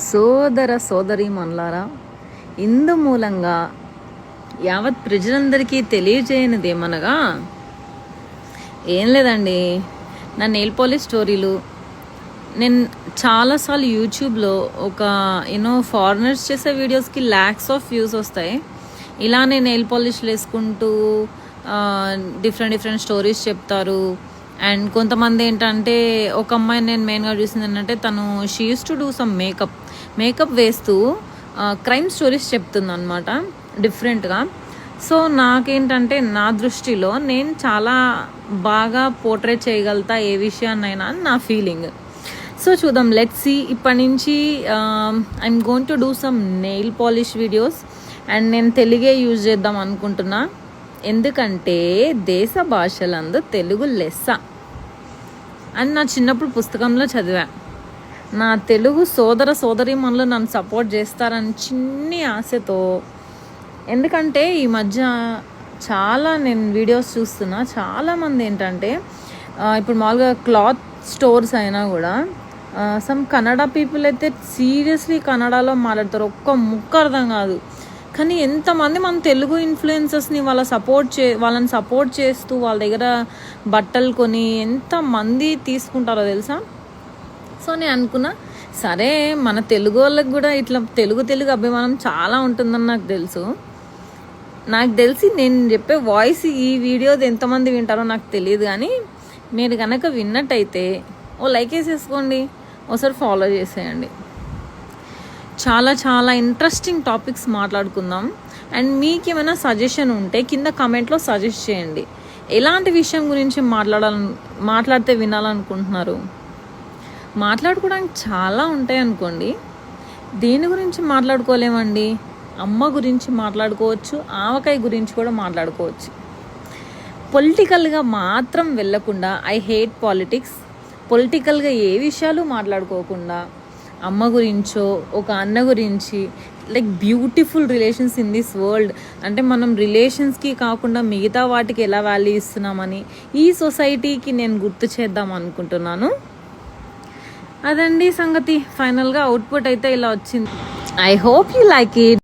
సోదర సోదరీమణులారా, ఇందు మూలంగా యావత్ ప్రజలందరికీ తెలియజేయనిది ఏమనగా ఏం లేదండి. నా నెయిల్ పాలిష్ స్టోరీలు నేను చాలాసార్లు యూట్యూబ్లో ఒక ఫారినర్స్ చేసే వీడియోస్కి ల్యాక్స్ ఆఫ్ వ్యూస్ వస్తాయి. ఇలానే నెయిల్ పాలిష్లు వేసుకుంటూ డిఫరెంట్ స్టోరీస్ చెప్తారు. అండ్ కొంతమంది ఏంటంటే, ఒక అమ్మాయి నేను మెయిన్గా చూసింది ఏంటంటే, తను she use to do some makeup వేస్తూ క్రైమ్ స్టోరీస్ చెప్తుంది అనమాట డిఫరెంట్గా. సో నాకేంటంటే, నా దృష్టిలో నేను చాలా బాగా పోర్ట్రేట్ చేయగలుగుతా ఏ విషయాన్నైనా అని నా ఫీలింగ్. సో చూద్దాం, లెట్స్ సీ. ఇప్పటి నుంచి I'm going to do some nail polish videos and నేను తెలుగే యూజ్ చేద్దాం అనుకుంటున్నా. ఎందుకంటే దేశ భాషలందు తెలుగు లెస్స అని నా చిన్నప్పుడు పుస్తకంలో చదివా. నా తెలుగు సోదర సోదరీమణులు నన్ను సపోర్ట్ చేస్తారని చిన్ని ఆశతో, ఎందుకంటే ఈ మధ్య చాలా నేను వీడియోస్ చూస్తున్నా, చాలామంది ఏంటంటే ఇప్పుడు మామూలుగా క్లాత్ స్టోర్స్ అయినా కూడా సమ్ కన్నడ పీపుల్ అయితే సీరియస్లీ కన్నడలో మాట్లాడతారు, ఒక్క ముక్క అర్థం కాదు. కానీ ఎంతమంది మన తెలుగు ఇన్ఫ్లుయెన్సర్స్ని వాళ్ళని సపోర్ట్ చేస్తూ వాళ్ళ దగ్గర బట్టలు కొని ఎంతమంది తీసుకుంటారో తెలుసా. సో నేను అనుకున్నా, సరే మన తెలుగు వాళ్ళకి కూడా ఇట్లా తెలుగు అభిమానం చాలా ఉంటుందని నాకు తెలిసి నేను చెప్పే వాయిస్ ఈ వీడియోది ఎంతమంది వింటారో నాకు తెలియదు. కానీ మీరు కనుక విన్నట్టయితే ఓ లైక్ వేసేసుకోండి, ఒకసారి ఫాలో చేసేయండి. చాలా ఇంట్రెస్టింగ్ టాపిక్స్ మాట్లాడుకుందాం. అండ్ మీకు ఏమైనా సజెషన్ ఉంటే కింద కమెంట్లో సజెస్ట్ చేయండి. ఎలాంటి విషయం గురించి మాట్లాడితే వినాలనుకుంటున్నారు? మాట్లాడుకోవడానికి చాలా ఉంటాయి అనుకోండి. దేని గురించి మాట్లాడుకోలేమండి? అమ్మ గురించి మాట్లాడుకోవచ్చు, ఆవకాయ గురించి కూడా మాట్లాడుకోవచ్చు. పొలిటికల్గా మాత్రం వెళ్ళకుండా, ఐ హేట్ పాలిటిక్స్. పొలిటికల్గా ఏ విషయాలు మాట్లాడుకోకుండా అమ్మ గురించో ఒక అన్న గురించి, like beautiful relations in this world, అంటే మనం రిలేషన్స్కి కాకుండా మిగతా వాటికి ఎలా వాల్యూ ఇస్తున్నామని ఈ సొసైటీకి నేను గుర్తు చేద్దాం అనుకుంటున్నాను. అదండి సంగతి. ఫైనల్గా అవుట్పుట్ అయితే ఇలా వచ్చింది. I hope you like it.